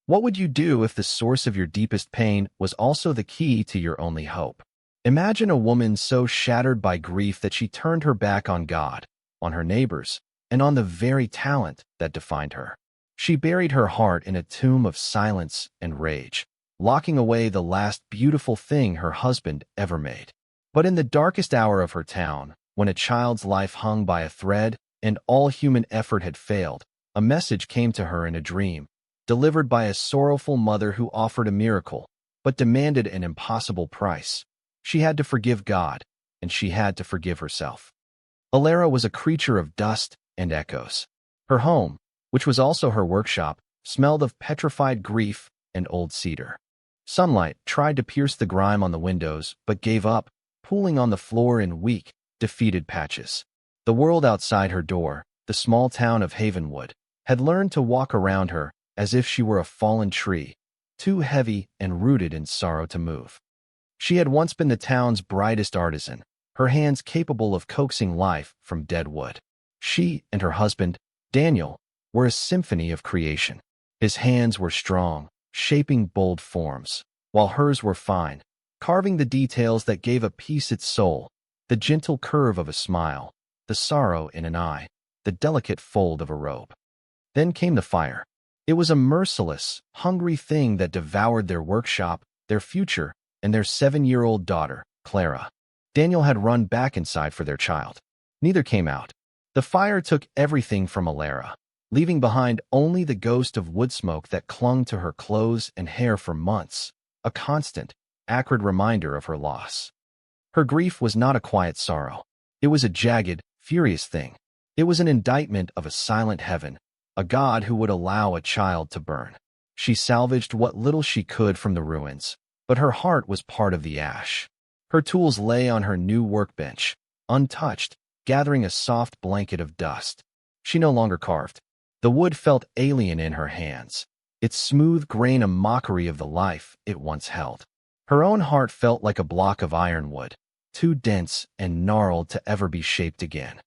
What would you do if the source of your deepest pain was also the key to your only hope? Imagine a woman so shattered by grief that she turned her back on God, on her neighbors, and on the very talent that defined her. She buried her heart in a tomb of silence and rage, locking away the last beautiful thing her husband ever made. But in the darkest hour of her town, when a child's life hung by a thread and all human effort had failed, a message came to her in a dream, delivered by a sorrowful mother who offered a miracle, but demanded an impossible price. She had to forgive God, and she had to forgive herself. Alara was a creature of dust and echoes. Her home, which was also her workshop, smelled of petrified grief and old cedar. Sunlight tried to pierce the grime on the windows, but gave up, pooling on the floor in weak, defeated patches. The world outside her door, the small town of Havenwood, had learned to walk around her as if she were a fallen tree, too heavy and rooted in sorrow to move. She had once been the town's brightest artisan, her hands capable of coaxing life from dead wood. She and her husband, Daniel, were a symphony of creation. His hands were strong, shaping bold forms, while hers were fine, carving the details that gave a piece its soul, the gentle curve of a smile, the sorrow in an eye, the delicate fold of a robe. Then came the fire. It was a merciless, hungry thing that devoured their workshop, their future, and their 7-year-old daughter, Clara. Daniel had run back inside for their child. Neither came out. The fire took everything from Alara, leaving behind only the ghost of wood smoke that clung to her clothes and hair for months, a constant, acrid reminder of her loss. Her grief was not a quiet sorrow. It was a jagged, furious thing. It was an indictment of a silent heaven, a God who would allow a child to burn. She salvaged what little she could from the ruins, but her heart was part of the ash. Her tools lay on her new workbench, untouched, gathering a soft blanket of dust. She no longer carved. The wood felt alien in her hands, its smooth grain a mockery of the life it once held. Her own heart felt like a block of ironwood, too dense and gnarled to ever be shaped again.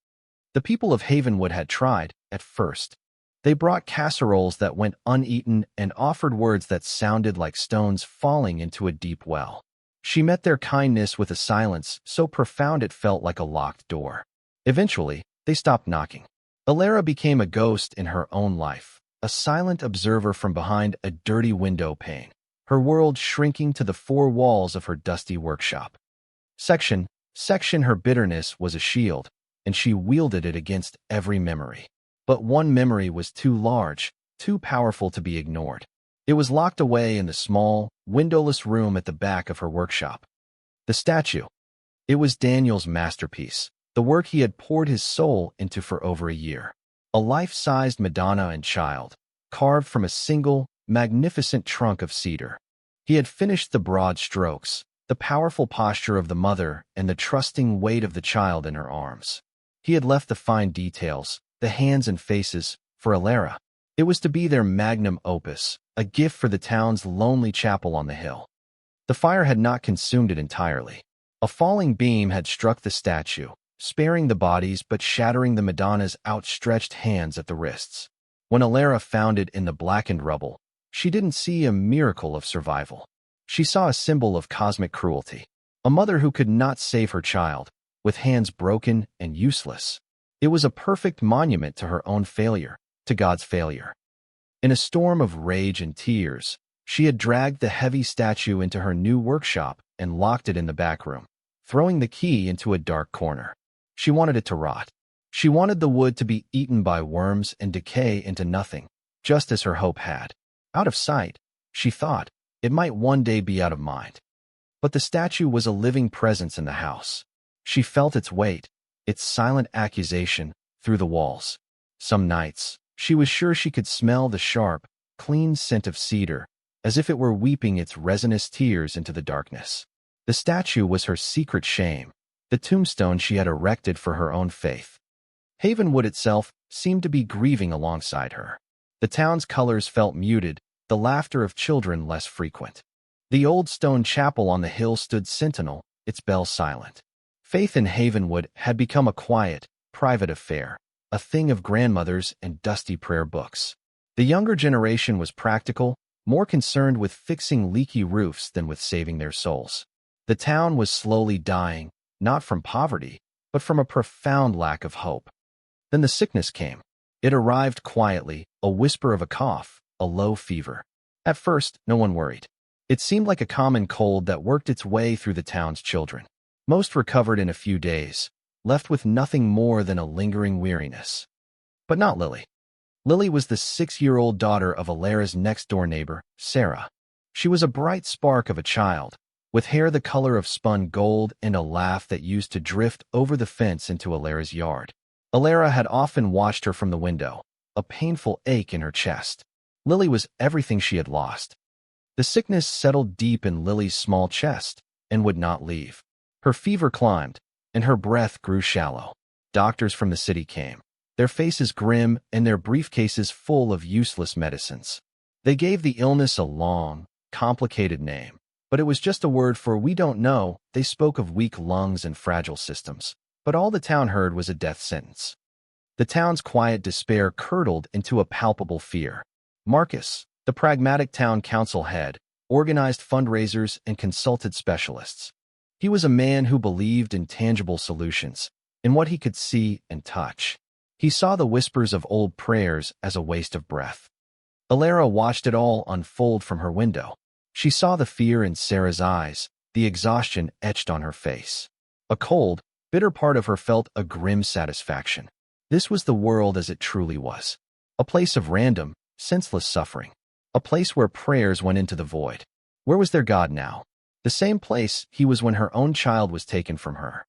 The people of Havenwood had tried, at first. They brought casseroles that went uneaten and offered words that sounded like stones falling into a deep well. She met their kindness with a silence so profound it felt like a locked door. Eventually, they stopped knocking. Alara became a ghost in her own life, a silent observer from behind a dirty window pane, her world shrinking to the four walls of her dusty workshop. Section her bitterness was a shield, and she wielded it against every memory. But one memory was too large, too powerful to be ignored. It was locked away in the small, windowless room at the back of her workshop. The statue. It was Daniel's masterpiece, the work he had poured his soul into for over a year. A life-sized Madonna and child, carved from a single, magnificent trunk of cedar. He had finished the broad strokes, the powerful posture of the mother and the trusting weight of the child in her arms. He had left the fine details, the hands and faces, for Alara. It was to be their magnum opus, a gift for the town's lonely chapel on the hill. The fire had not consumed it entirely. A falling beam had struck the statue, sparing the bodies but shattering the Madonna's outstretched hands at the wrists. When Alara found it in the blackened rubble, she didn't see a miracle of survival. She saw a symbol of cosmic cruelty, a mother who could not save her child, with hands broken and useless. It was a perfect monument to her own failure, to God's failure. In a storm of rage and tears, she had dragged the heavy statue into her new workshop and locked it in the back room, throwing the key into a dark corner. She wanted it to rot. She wanted the wood to be eaten by worms and decay into nothing, just as her hope had. Out of sight, she thought, it might one day be out of mind. But the statue was a living presence in the house. She felt its weight, its silent accusation, through the walls. Some nights, she was sure she could smell the sharp, clean scent of cedar, as if it were weeping its resinous tears into the darkness. The statue was her secret shame, the tombstone she had erected for her own faith. Havenwood itself seemed to be grieving alongside her. The town's colors felt muted, the laughter of children less frequent. The old stone chapel on the hill stood sentinel, its bell silent. Faith in Havenwood had become a quiet, private affair, a thing of grandmothers and dusty prayer books. The younger generation was practical, more concerned with fixing leaky roofs than with saving their souls. The town was slowly dying, not from poverty, but from a profound lack of hope. Then the sickness came. It arrived quietly, a whisper of a cough, a low fever. At first, no one worried. It seemed like a common cold that worked its way through the town's children. Most recovered in a few days, left with nothing more than a lingering weariness. But not Lily. Lily was the 6-year-old daughter of Alara's next-door neighbor, Sarah. She was a bright spark of a child, with hair the color of spun gold and a laugh that used to drift over the fence into Alara's yard. Alara had often watched her from the window, a painful ache in her chest. Lily was everything she had lost. The sickness settled deep in Lily's small chest and would not leave. Her fever climbed, and her breath grew shallow. Doctors from the city came, their faces grim and their briefcases full of useless medicines. They gave the illness a long, complicated name, but it was just a word for "we don't know." They spoke of weak lungs and fragile systems, but all the town heard was a death sentence. The town's quiet despair curdled into a palpable fear. Marcus, the pragmatic town council head, organized fundraisers and consulted specialists. He was a man who believed in tangible solutions, in what he could see and touch. He saw the whispers of old prayers as a waste of breath. Alara watched it all unfold from her window. She saw the fear in Sarah's eyes, the exhaustion etched on her face. A cold, bitter part of her felt a grim satisfaction. This was the world as it truly was. A place of random, senseless suffering. A place where prayers went into the void. Where was their God now? The same place he was when her own child was taken from her.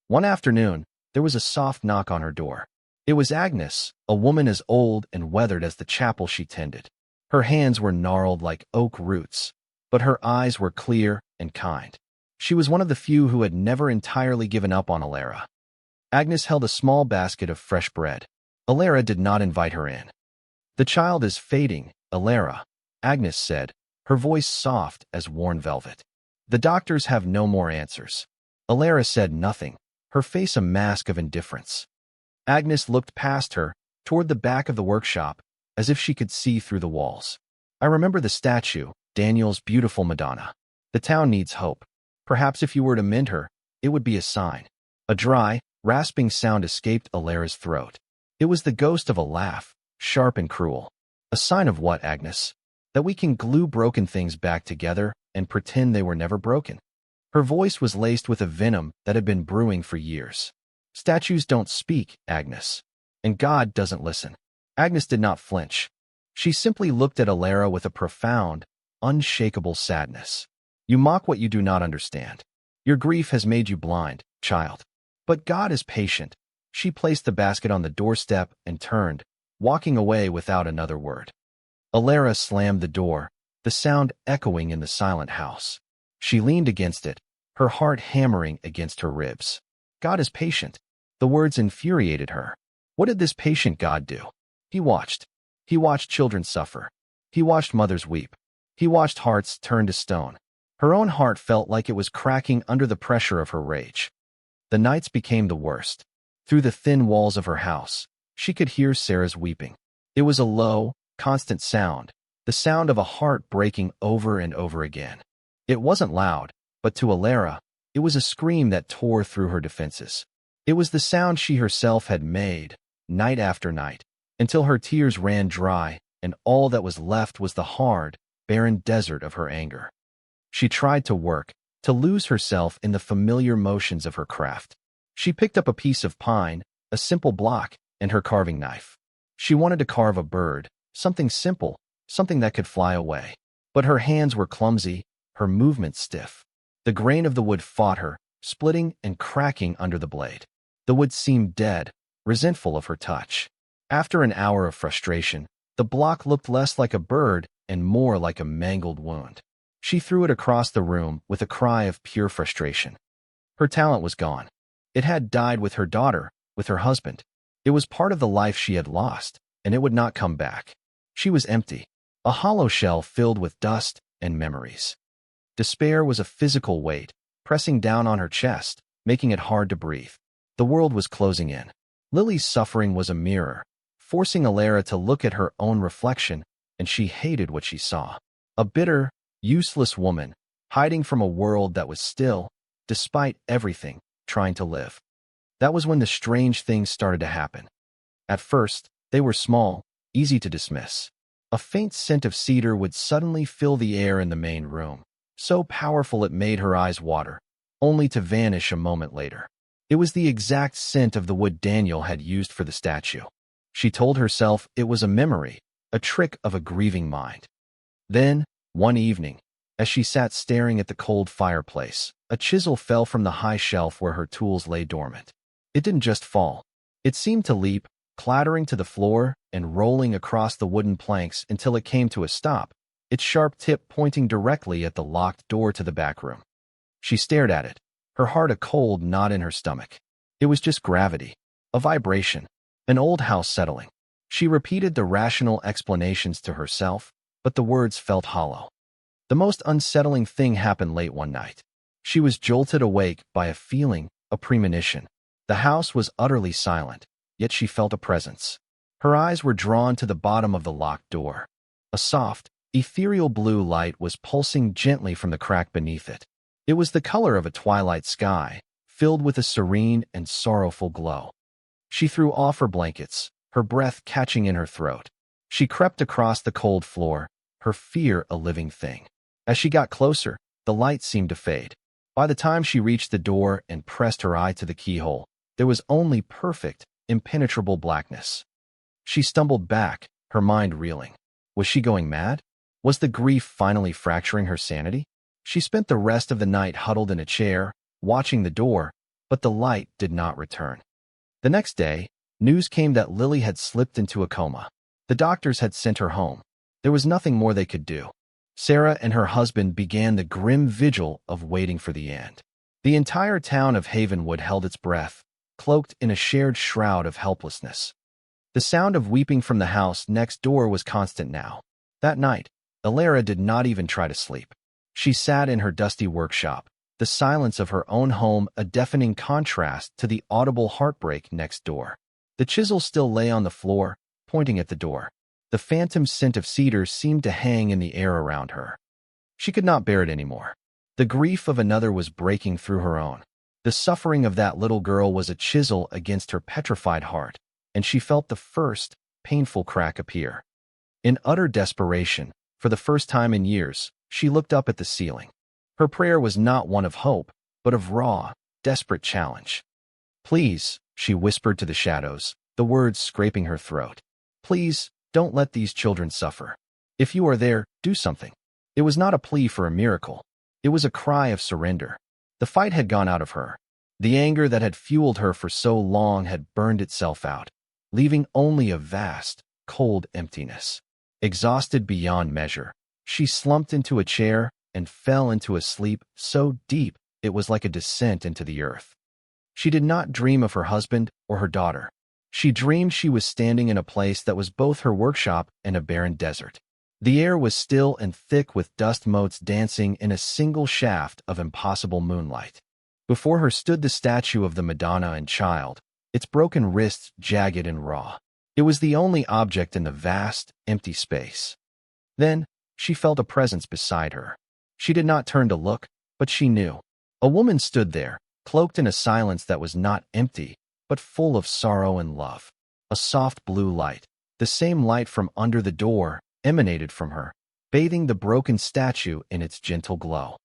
One afternoon, there was a soft knock on her door. It was Agnes, a woman as old and weathered as the chapel she tended. Her hands were gnarled like oak roots, but her eyes were clear and kind. She was one of the few who had never entirely given up on Alara. Agnes held a small basket of fresh bread. Alara did not invite her in. "The child is fading, Alara," Agnes said, her voice soft as worn velvet. "The doctors have no more answers." Alara said nothing, her face a mask of indifference. Agnes looked past her, toward the back of the workshop, as if she could see through the walls. "I remember the statue, Daniel's beautiful Madonna. The town needs hope. Perhaps if you were to mend her, it would be a sign." A dry, rasping sound escaped Alara's throat. It was the ghost of a laugh, sharp and cruel. "A sign of what, Agnes? That we can glue broken things back together and pretend they were never broken." Her voice was laced with a venom that had been brewing for years. "Statues don't speak, Agnes. And God doesn't listen." Agnes did not flinch. She simply looked at Alara with a profound, unshakable sadness. "You mock what you do not understand. Your grief has made you blind, child. But God is patient." She placed the basket on the doorstep and turned, walking away without another word. Alara slammed the door, the sound echoing in the silent house. She leaned against it, her heart hammering against her ribs. God is patient. The words infuriated her. What did this patient God do? He watched. He watched children suffer. He watched mothers weep. He watched hearts turn to stone. Her own heart felt like it was cracking under the pressure of her rage. The nights became the worst. Through the thin walls of her house, she could hear Sarah's weeping. It was a low, constant sound, the sound of a heart breaking over and over again. It wasn't loud, but to Alara, it was a scream that tore through her defenses. It was the sound she herself had made, night after night, until her tears ran dry, and all that was left was the hard, barren desert of her anger. She tried to work, to lose herself in the familiar motions of her craft. She picked up a piece of pine, a simple block, and her carving knife. She wanted to carve a bird, something simple, something that could fly away. But her hands were clumsy, her movements stiff. The grain of the wood fought her, splitting and cracking under the blade. The wood seemed dead, resentful of her touch. After an hour of frustration, the block looked less like a bird and more like a mangled wound. She threw it across the room with a cry of pure frustration. Her talent was gone. It had died with her daughter, with her husband. It was part of the life she had lost, and it would not come back. She was empty, a hollow shell filled with dust and memories. Despair was a physical weight, pressing down on her chest, making it hard to breathe. The world was closing in. Lily's suffering was a mirror, forcing Alara to look at her own reflection, and she hated what she saw. A bitter, useless woman, hiding from a world that was still, despite everything, trying to live. That was when the strange things started to happen. At first, they were small, easy to dismiss. A faint scent of cedar would suddenly fill the air in the main room, so powerful it made her eyes water, only to vanish a moment later. It was the exact scent of the wood Daniel had used for the statue. She told herself it was a memory, a trick of a grieving mind. Then, one evening, as she sat staring at the cold fireplace, a chisel fell from the high shelf where her tools lay dormant. It didn't just fall. It seemed to leap, clattering to the floor and rolling across the wooden planks until it came to a stop, its sharp tip pointing directly at the locked door to the back room. She stared at it, her heart a cold knot in her stomach. It was just gravity, a vibration, an old house settling. She repeated the rational explanations to herself, but the words felt hollow. The most unsettling thing happened late one night. She was jolted awake by a feeling, a premonition. The house was utterly silent, yet she felt a presence. Her eyes were drawn to the bottom of the locked door. A soft, ethereal blue light was pulsing gently from the crack beneath it. It was the color of a twilight sky, filled with a serene and sorrowful glow. She threw off her blankets, her breath catching in her throat. She crept across the cold floor, her fear a living thing. As she got closer, the light seemed to fade. By the time she reached the door and pressed her eye to the keyhole, there was only perfect, impenetrable blackness. She stumbled back, her mind reeling. Was she going mad? Was the grief finally fracturing her sanity? She spent the rest of the night huddled in a chair, watching the door, but the light did not return. The next day, news came that Lily had slipped into a coma. The doctors had sent her home. There was nothing more they could do. Sarah and her husband began the grim vigil of waiting for the end. The entire town of Havenwood held its breath, cloaked in a shared shroud of helplessness. The sound of weeping from the house next door was constant now. That night, Alara did not even try to sleep. She sat in her dusty workshop, the silence of her own home a deafening contrast to the audible heartbreak next door. The chisel still lay on the floor, pointing at the door. The phantom scent of cedar seemed to hang in the air around her. She could not bear it anymore. The grief of another was breaking through her own. The suffering of that little girl was a chisel against her petrified heart, and she felt the first, painful crack appear. In utter desperation, for the first time in years, she looked up at the ceiling. Her prayer was not one of hope, but of raw, desperate challenge. "Please," she whispered to the shadows, the words scraping her throat. "Please, don't let these children suffer. If you are there, do something." It was not a plea for a miracle. It was a cry of surrender. The fight had gone out of her. The anger that had fueled her for so long had burned itself out, leaving only a vast, cold emptiness. Exhausted beyond measure, she slumped into a chair and fell into a sleep so deep it was like a descent into the earth. She did not dream of her husband or her daughter. She dreamed she was standing in a place that was both her workshop and a barren desert. The air was still and thick with dust motes dancing in a single shaft of impossible moonlight. Before her stood the statue of the Madonna and Child, its broken wrists jagged and raw. It was the only object in the vast, empty space. Then, she felt a presence beside her. She did not turn to look, but she knew. A woman stood there, cloaked in a silence that was not empty, but full of sorrow and love. A soft blue light, the same light from under the door, emanated from her, bathing the broken statue in its gentle glow.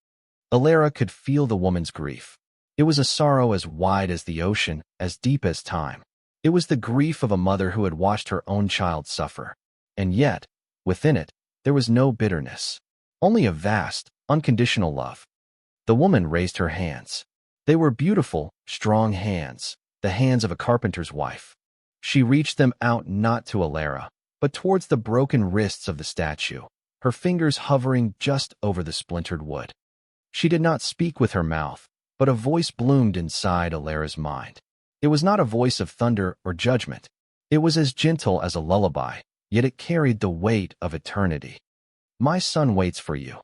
Alara could feel the woman's grief. It was a sorrow as wide as the ocean, as deep as time. It was the grief of a mother who had watched her own child suffer. And yet, within it, there was no bitterness, only a vast, unconditional love. The woman raised her hands. They were beautiful, strong hands, the hands of a carpenter's wife. She reached them out not to Alara, but towards the broken wrists of the statue, her fingers hovering just over the splintered wood. She did not speak with her mouth, but a voice bloomed inside Alara's mind. It was not a voice of thunder or judgment. It was as gentle as a lullaby, yet it carried the weight of eternity. "My son waits for you,"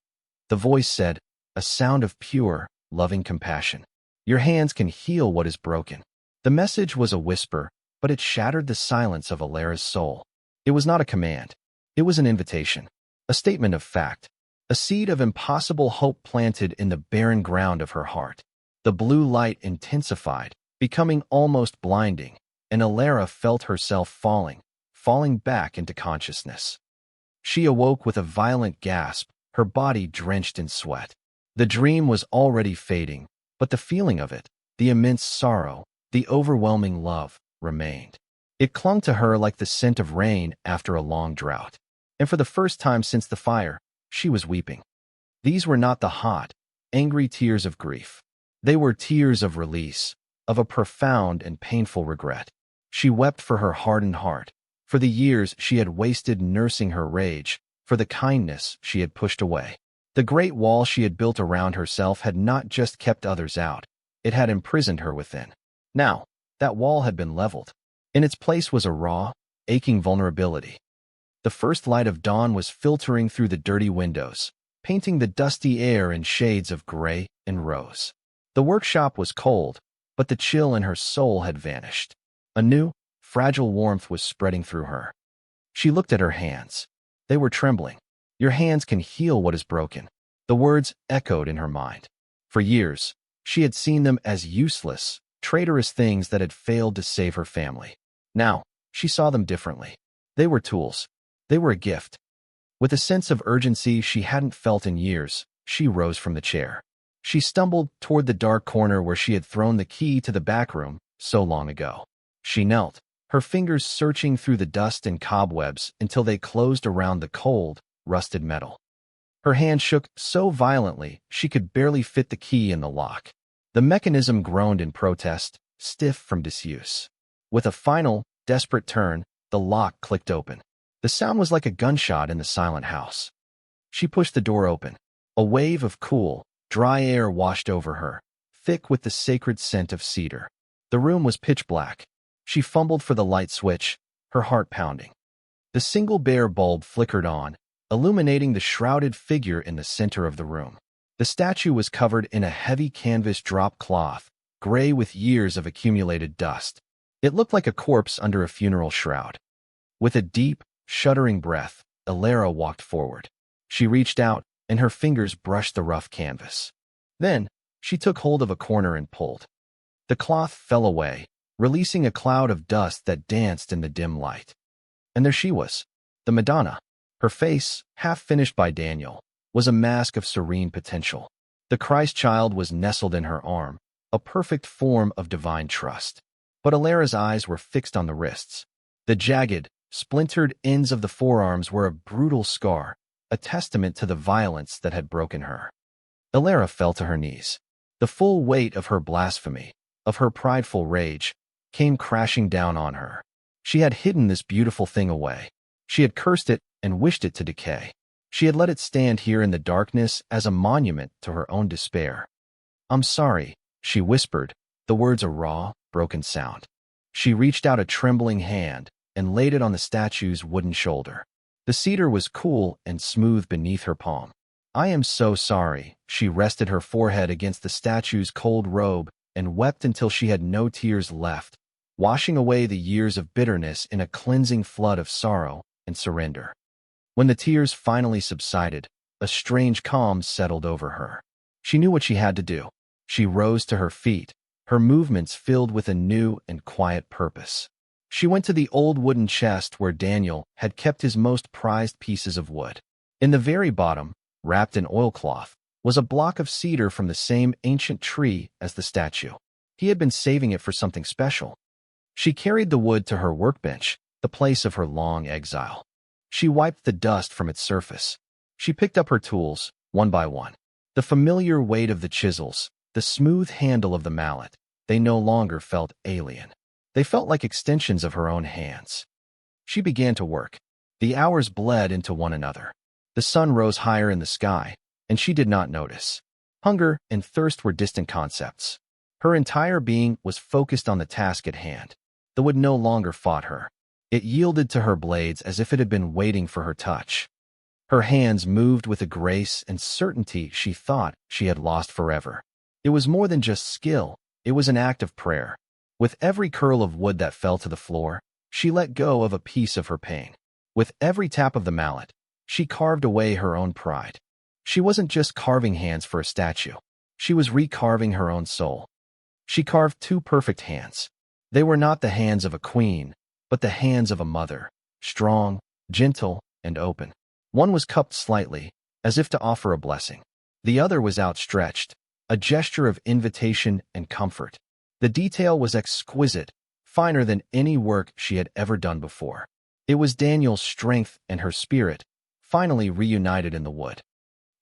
the voice said, a sound of pure, loving compassion. "Your hands can heal what is broken." The message was a whisper, but it shattered the silence of Alara's soul. It was not a command. It was an invitation, a statement of fact, a seed of impossible hope planted in the barren ground of her heart. The blue light intensified, becoming almost blinding, and Alara felt herself falling back into consciousness. She awoke with a violent gasp, her body drenched in sweat. The dream was already fading, but the feeling of it, the immense sorrow, the overwhelming love, remained. It clung to her like the scent of rain after a long drought. And for the first time since the fire, she was weeping. These were not the hot, angry tears of grief. They were tears of release, of a profound and painful regret. She wept for her hardened heart, for the years she had wasted nursing her rage, for the kindness she had pushed away. The great wall she had built around herself had not just kept others out, it had imprisoned her within. Now, that wall had been leveled. In its place was a raw, aching vulnerability. The first light of dawn was filtering through the dirty windows, painting the dusty air in shades of gray and rose. The workshop was cold, but the chill in her soul had vanished. A new, fragile warmth was spreading through her. She looked at her hands. They were trembling. Your hands can heal what is broken. The words echoed in her mind. For years, she had seen them as useless, traitorous things that had failed to save her family. Now, she saw them differently. They were tools. They were a gift. With a sense of urgency she hadn't felt in years, she rose from the chair. She stumbled toward the dark corner where she had thrown the key to the back room so long ago. She knelt, her fingers searching through the dust and cobwebs until they closed around the cold, rusted metal. Her hand shook so violently she could barely fit the key in the lock. The mechanism groaned in protest, stiff from disuse. With a final, desperate turn, the lock clicked open. The sound was like a gunshot in the silent house. She pushed the door open. A wave of cool, dry air washed over her, thick with the sacred scent of cedar. The room was pitch black. She fumbled for the light switch, her heart pounding. The single bare bulb flickered on, illuminating the shrouded figure in the center of the room. The statue was covered in a heavy canvas drop cloth, gray with years of accumulated dust. It looked like a corpse under a funeral shroud. With a deep, shuddering breath, Alara walked forward. She reached out, and her fingers brushed the rough canvas. Then, she took hold of a corner and pulled. The cloth fell away, releasing a cloud of dust that danced in the dim light. And there she was, the Madonna. Her face, half finished by Daniel, was a mask of serene potential. The Christ child was nestled in her arm, a perfect form of divine trust. But Alara's eyes were fixed on the wrists. The jagged, splintered ends of the forearms were a brutal scar, a testament to the violence that had broken her. Alara fell to her knees. The full weight of her blasphemy, of her prideful rage, came crashing down on her. She had hidden this beautiful thing away. She had cursed it and wished it to decay. She had let it stand here in the darkness as a monument to her own despair. "I'm sorry," she whispered, the words a raw, broken sound. She reached out a trembling hand and laid it on the statue's wooden shoulder. The cedar was cool and smooth beneath her palm. "I am so sorry." She rested her forehead against the statue's cold robe and wept until she had no tears left, washing away the years of bitterness in a cleansing flood of sorrow and surrender. When the tears finally subsided, a strange calm settled over her. She knew what she had to do. She rose to her feet, her movements filled with a new and quiet purpose. She went to the old wooden chest where Daniel had kept his most prized pieces of wood. In the very bottom, wrapped in oilcloth, was a block of cedar from the same ancient tree as the statue. He had been saving it for something special. She carried the wood to her workbench, the place of her long exile. She wiped the dust from its surface. She picked up her tools, one by one. The familiar weight of the chisels, the smooth handle of the mallet, they no longer felt alien. They felt like extensions of her own hands. She began to work. The hours bled into one another. The sun rose higher in the sky, and she did not notice. Hunger and thirst were distant concepts. Her entire being was focused on the task at hand. The wood no longer fought her. It yielded to her blades as if it had been waiting for her touch. Her hands moved with a grace and certainty she thought she had lost forever. It was more than just skill, it was an act of prayer. With every curl of wood that fell to the floor, she let go of a piece of her pain. With every tap of the mallet, she carved away her own pride. She wasn't just carving hands for a statue. She was recarving her own soul. She carved two perfect hands. They were not the hands of a queen, but the hands of a mother, strong, gentle, and open. One was cupped slightly, as if to offer a blessing. The other was outstretched, a gesture of invitation and comfort. The detail was exquisite, finer than any work she had ever done before. It was Daniel's strength and her spirit, finally reunited in the wood.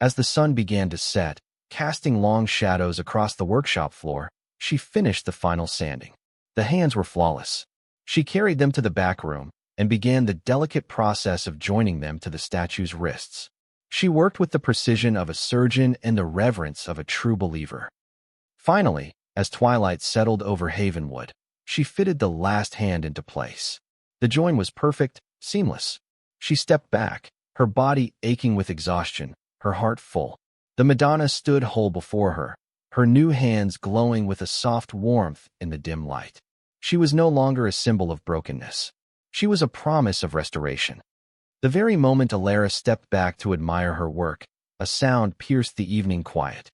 As the sun began to set, casting long shadows across the workshop floor, she finished the final sanding. The hands were flawless. She carried them to the back room and began the delicate process of joining them to the statue's wrists. She worked with the precision of a surgeon and the reverence of a true believer. Finally, as twilight settled over Havenwood, she fitted the last hand into place. The join was perfect, seamless. She stepped back, her body aching with exhaustion, her heart full. The Madonna stood whole before her, her new hands glowing with a soft warmth in the dim light. She was no longer a symbol of brokenness. She was a promise of restoration. The very moment Alara stepped back to admire her work, a sound pierced the evening quiet.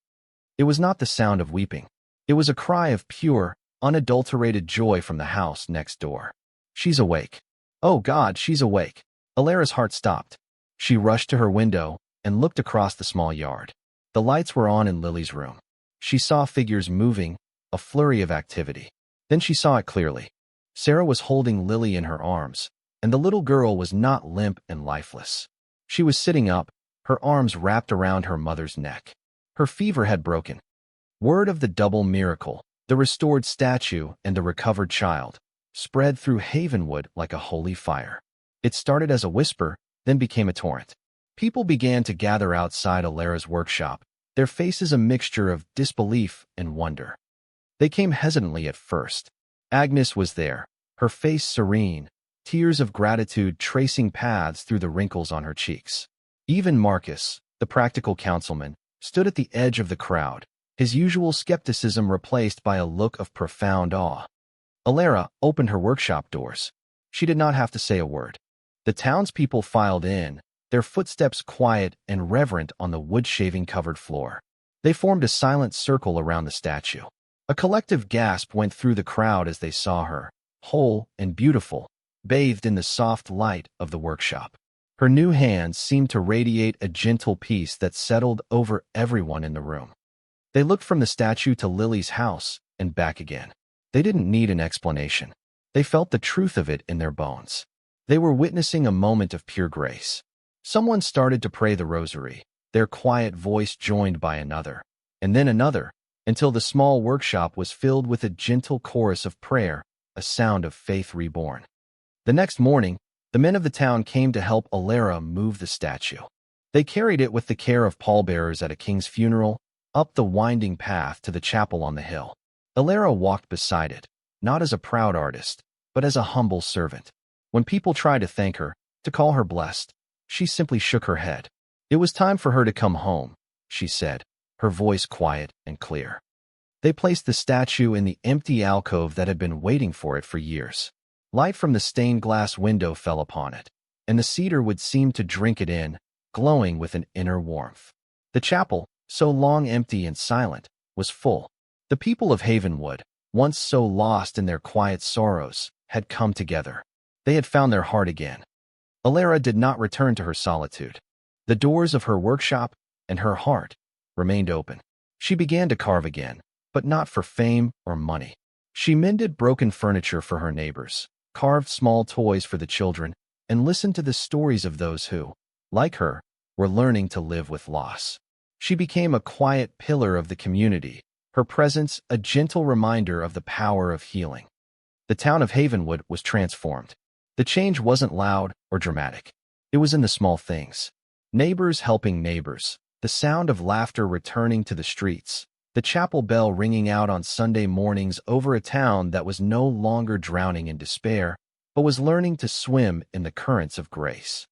It was not the sound of weeping. It was a cry of pure, unadulterated joy from the house next door. She's awake. Oh God, she's awake. Alara's heart stopped. She rushed to her window and looked across the small yard. The lights were on in Lily's room. She saw figures moving, a flurry of activity. Then she saw it clearly. Sarah was holding Lily in her arms, and the little girl was not limp and lifeless. She was sitting up, her arms wrapped around her mother's neck. Her fever had broken. Word of the double miracle, the restored statue and the recovered child, spread through Havenwood like a holy fire. It started as a whisper, then became a torrent. People began to gather outside Alara's workshop, their faces a mixture of disbelief and wonder. They came hesitantly at first. Agnes was there, her face serene, tears of gratitude tracing paths through the wrinkles on her cheeks. Even Marcus, the practical councilman, stood at the edge of the crowd, his usual skepticism replaced by a look of profound awe. Alara opened her workshop doors. She did not have to say a word. The townspeople filed in, their footsteps quiet and reverent on the wood-shaving-covered floor. They formed a silent circle around the statue. A collective gasp went through the crowd as they saw her, whole and beautiful, bathed in the soft light of the workshop. Her new hands seemed to radiate a gentle peace that settled over everyone in the room. They looked from the statue to Lily's house and back again. They didn't need an explanation. They felt the truth of it in their bones. They were witnessing a moment of pure grace. Someone started to pray the rosary, their quiet voice joined by another, and then another, until the small workshop was filled with a gentle chorus of prayer, a sound of faith reborn. The next morning, the men of the town came to help Alara move the statue. They carried it with the care of pallbearers at a king's funeral, up the winding path to the chapel on the hill. Alara walked beside it, not as a proud artist, but as a humble servant. When people tried to thank her, to call her blessed, she simply shook her head. It was time for her to come home, she said, her voice quiet and clear. They placed the statue in the empty alcove that had been waiting for it for years. Light from the stained glass window fell upon it, and the cedar wood seemed to drink it in, glowing with an inner warmth. The chapel, so long empty and silent, was full. The people of Havenwood, once so lost in their quiet sorrows, had come together. They had found their heart again. Alara did not return to her solitude. The doors of her workshop and her heart remained open. She began to carve again, but not for fame or money. She mended broken furniture for her neighbors, carved small toys for the children, and listened to the stories of those who, like her, were learning to live with loss. She became a quiet pillar of the community, her presence a gentle reminder of the power of healing. The town of Havenwood was transformed. The change wasn't loud or dramatic. It was in the small things. Neighbors helping neighbors, the sound of laughter returning to the streets, the chapel bell ringing out on Sunday mornings over a town that was no longer drowning in despair, but was learning to swim in the currents of grace.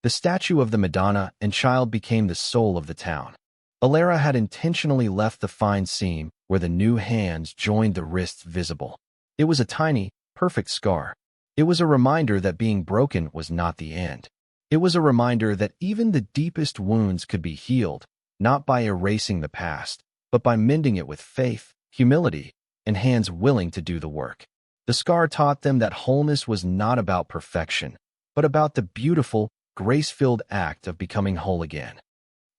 The statue of the Madonna and child became the soul of the town. Alara had intentionally left the fine seam where the new hands joined the wrists visible. It was a tiny, perfect scar. It was a reminder that being broken was not the end. It was a reminder that even the deepest wounds could be healed, not by erasing the past, but by mending it with faith, humility, and hands willing to do the work. The scar taught them that wholeness was not about perfection, but about the beautiful, grace-filled act of becoming whole again.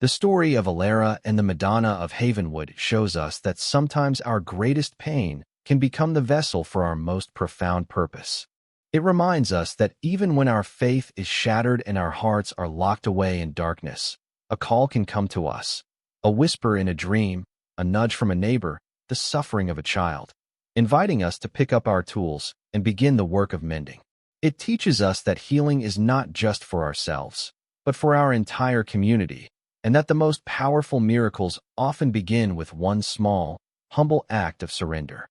The story of Alara and the Madonna of Havenwood shows us that sometimes our greatest pain can become the vessel for our most profound purpose. It reminds us that even when our faith is shattered and our hearts are locked away in darkness, a call can come to us, a whisper in a dream, a nudge from a neighbor, the suffering of a child, inviting us to pick up our tools and begin the work of mending. It teaches us that healing is not just for ourselves, but for our entire community, and that the most powerful miracles often begin with one small, humble act of surrender.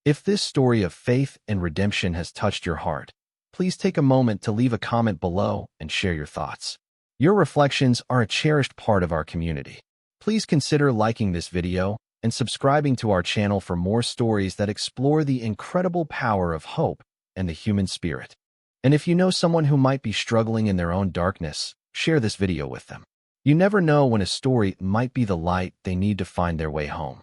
If this story of faith and redemption has touched your heart, please take a moment to leave a comment below and share your thoughts. Your reflections are a cherished part of our community. Please consider liking this video and subscribing to our channel for more stories that explore the incredible power of hope and the human spirit. And if you know someone who might be struggling in their own darkness, share this video with them. You never know when a story might be the light they need to find their way home.